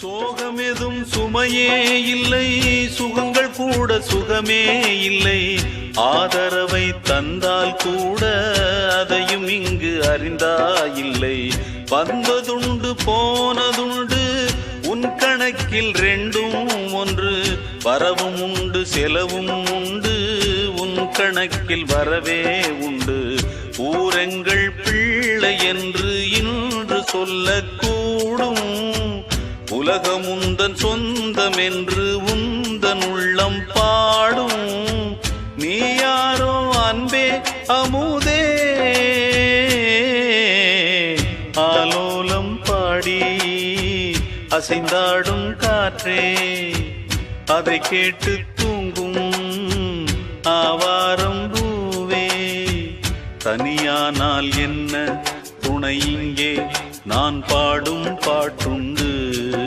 சோகமெதும் சுமையே இல்லை, சுகங்கள் கூட சுகமே இல்லை. ஆதரவை தந்தால் கூட அதையும் இங்கு அறிந்தாயில்லை. வந்ததுண்டு போனதுண்டு உன் கணக்கில் ரெண்டும் ஒன்று. வரவும் உண்டு செலவும் உண்டு, உன் கணக்கில் வரவே உண்டு. ஊரெங்கள் பிள்ளை என்று இன்று சொல்லக்கூடும். உலகம் உந்தன் சொந்தம் என்று உந்தன் உள்ளம் பாடும். நீ யாரோ அன்பே அமுதே, ஆலோலம் பாடி அசைந்தாடும் காற்றே. அதை கேட்டு தூங்கும் ஆவாரம் பூவே. தனியானால் என்ன துணை இங்கே, நான் பாடும் பாட்டுண்டு.